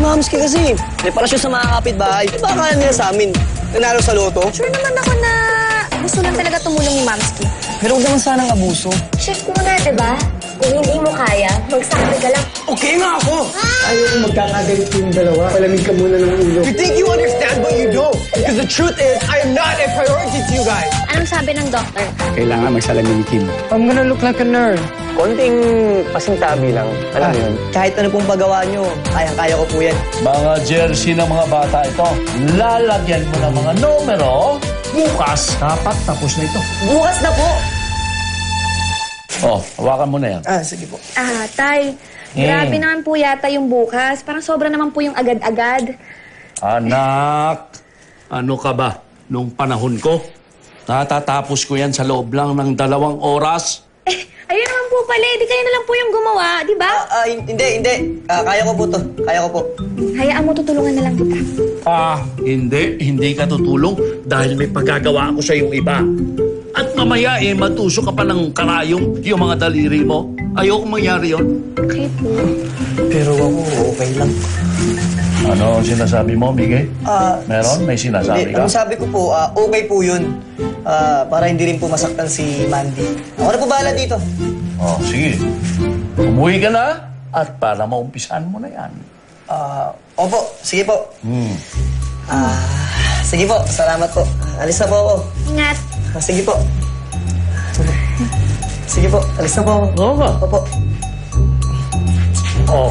Mamski kasi. May parasyon sa mga kapitbahay. Di ba akala nila sa amin? Nanalo sa loto? Sure naman ako na gusto lang talaga tumulong ni Mamski. Pero huwag naman sanang abuso. Shift muna, diba? Kung hindi mo kaya, magsakit ka lang. Okay nga ako! Ayaw kong magkakaganito yung dalawa. Palamig ka muna ng ulo. You think you understand but you don't. Because the truth is, I am not a priority to you guys. Anong sabi ng doktor? Kailangan magsalamin ni Kim. I'm gonna look like a nerd. Konting pasintabi lang. Alam mo yun? Kahit ano pong pagawa nyo, kayang-kaya ko po yan. Mga jersey ng mga bata ito. Lalagyan mo ng mga numero. Bukas, dapat tapos na ito. Bukas na po! Oh, hawakan mo na yan. Sige po. Tay, grabe naman po yata yung bukas. Parang sobra naman po yung agad-agad. Anak, ano ka ba? Nung panahon ko, natatapos ko yan sa loob lang ng 2 oras. Ayun naman po pala, di kayo na lang po yung gumawa, di ba? Hindi. Kaya ko po to. Kaya ko po. Hayaan mo, tutulungan na lang kita. Hindi ka tutulong dahil may paggagawa ako sa iyong iba. At mamaya matuso ka pa ng karayong yung mga daliri mo. Ayoko mangyari yun. Okay po. Pero ako, okay lang. Ano sinasabi mo, Miguel? Meron? May sinasabi ka? Ang sabi ko po, okay po yun. Para hindi rin po masaktan si Mandy. Ako na po bahala dito. Oh, sige. Umuwi ka na at para maumpisan mo na yan. Opo, sige po. Hmm. Sige po, salamat po. Alis na po ako. Ingat. Sige po. Sige po, alis na po ako. Oo ka. Opo. Oh.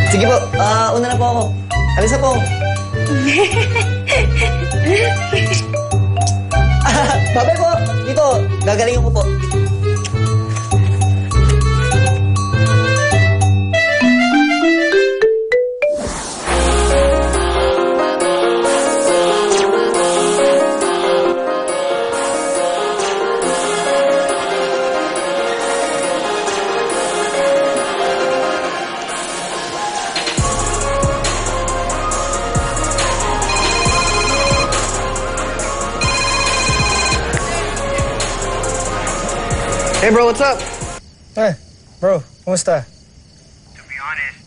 Sige po, una na po ako. Alis na po ako. Babay po. Dito, gagalingin ko po. Hey bro, what's up? Hey, bro, kumusta? To be honest,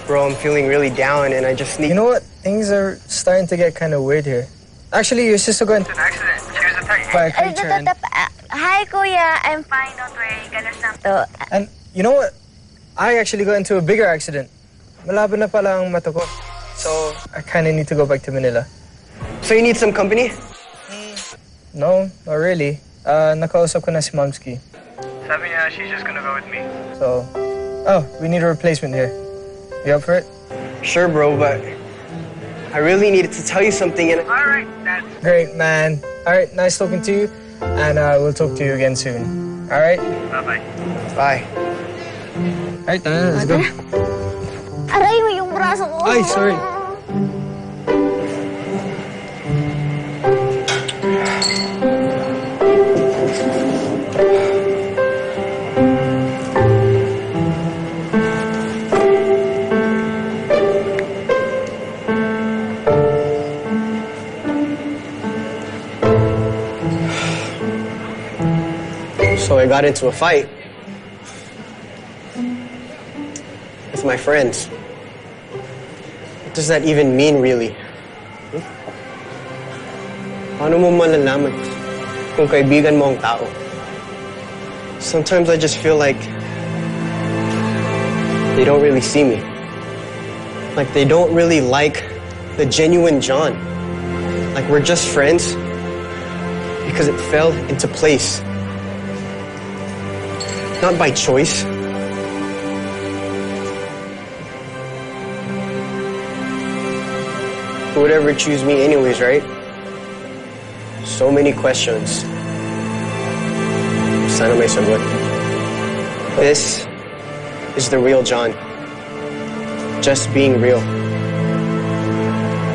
bro, I'm feeling really down and I just need... You know what? Things are starting to get kind of weird here. Actually, your sister got into an accident. She was attacked. by a creature and... Hi, Kuya. I'm fine. Don't worry. Ganas lang to. And you know what? I actually got into a bigger accident. Malabo na pala ang mata ko. So, I kind of need to go back to Manila. So you need some company? No, not really. Nakausap ko na si Momski. Sabi niya, she's just gonna go with me. So, we need a replacement here. You up for it? Sure, bro, but I really needed to tell you something and... All right, Dad. Great, man. All right, nice talking to you. And we'll talk to you again soon. All right? Bye-bye. Bye. All right, let's go. Aray mo yung braso ko. Ay, sorry. So I got into a fight with my friends. What does that even mean, really? Paano mo malalaman kung kaibigan mo ang tao? Sometimes I just feel like they don't really see me. Like they don't really like the genuine John. Like we're just friends because it fell into place. Not by choice. Who would ever choose me anyways, right? So many questions. Sana may sagot. This is the real John. Just being real.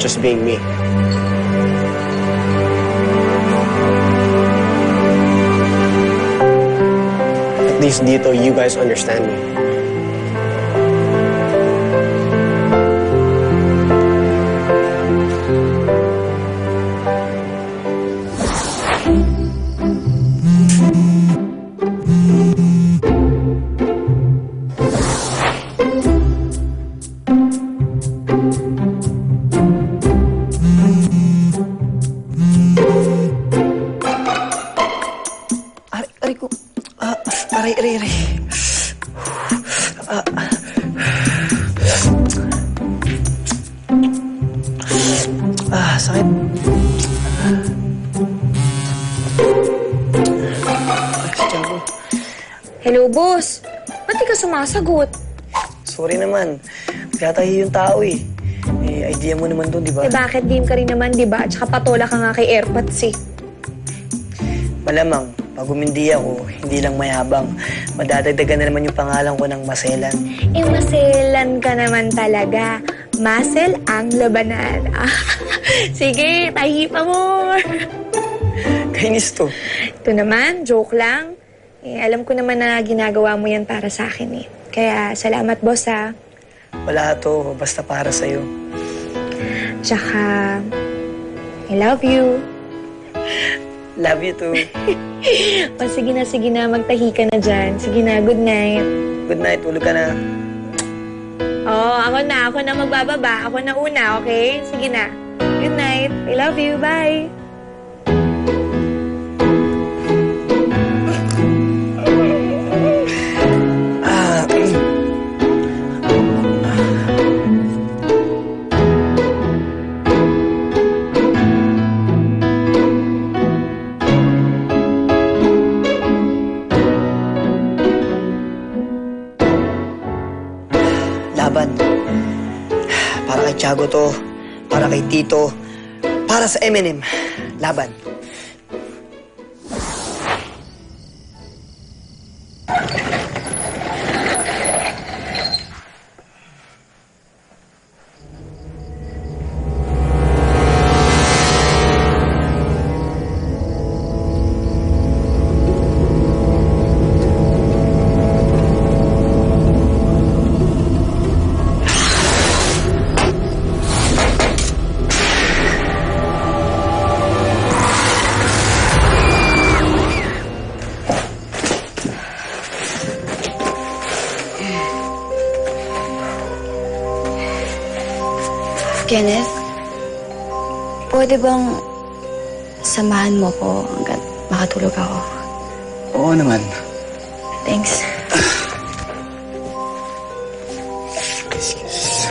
Just being me. At least dito, you guys understand me. Hello, boss. Ba't di ka sumasagot? Sorry naman. Tatahi yung tao eh. Eh, idea mo naman doon, di ba? Eh bakit game ka rin naman, di ba? At saka patola ka nga kay Airpods eh. Malamang, pag umindi ako, hindi lang mayabang. Madadagdagan na naman yung pangalan ko ng Maselan. Eh maselan ka naman talaga. Masel ang labanan. Ah, sige, tahi pa more. Kainis to. Ito naman, joke lang. Eh, alam ko naman na ginagawa mo yan para sa akin eh. Kaya salamat, boss ha. Wala to, basta para sa'yo. Tsaka, I love you. Love you too. O sige na, magtahi ka na dyan. Sige na, good night. Good night, tulog ka na. Oh, ako na magbababa. Ako na una, okay? Sige na. Good night. I love you. Bye. Laban. Para kay Tiago to, para kay Tito, para sa M&M. Laban. Kenneth, pwede bang samahan mo ko hanggat makatulog ako? Oo naman. Thanks. Excuse.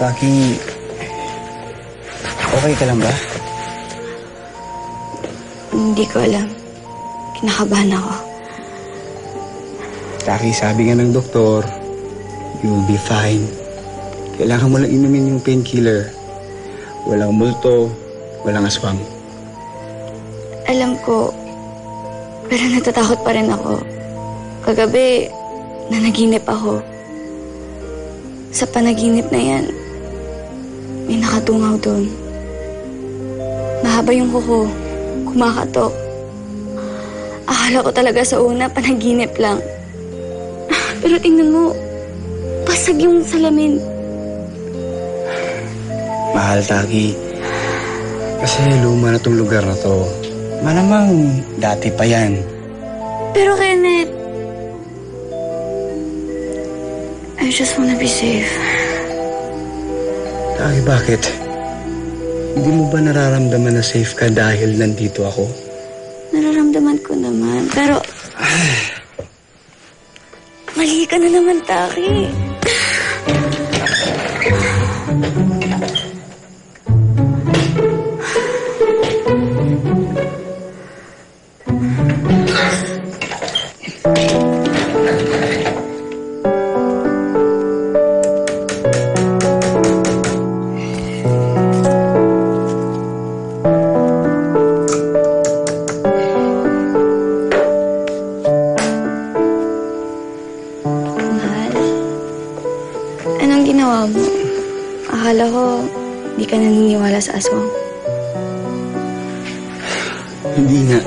Taki, okay ka lang ba? Hindi ko alam. Kinakabahan ako. Taki, sabi nga ng doktor, you will be fine. Kailangan mo lang inumin yung painkiller. Walang multo, walang aswang. Alam ko, pero natatakot pa rin ako. Kagabi, nanaginip ako. Sa panaginip na yan, may nakatungaw doon. Mahaba yung kuko, kumakatok. Akala ko talaga sa una, panaginip lang. Pero tingnan mo, basag yung salamin. Mahal, Taki. Kasi luma na tong lugar na to. Malamang dati pa yan. Pero Kenneth, I just wanna be safe. Taki, bakit? Hindi mo ba nararamdaman na safe ka dahil nandito ako? Nararamdaman ko naman, pero... Mali ka na naman, Taki. Anong ginawa mo? Akala ko, di ka naniniwala sa aswang. Hindi nga.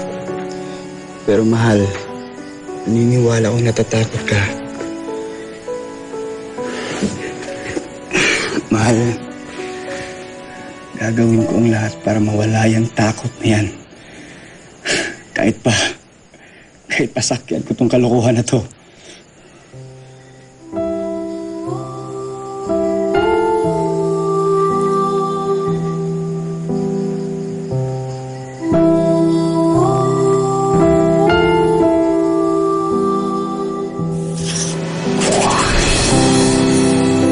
Pero mahal, naniniwala ko natatakot ka. Mahal, gagawin ko ang lahat para mawala yung takot na yan. Kahit pa sakyan ko tong kalokohan na to.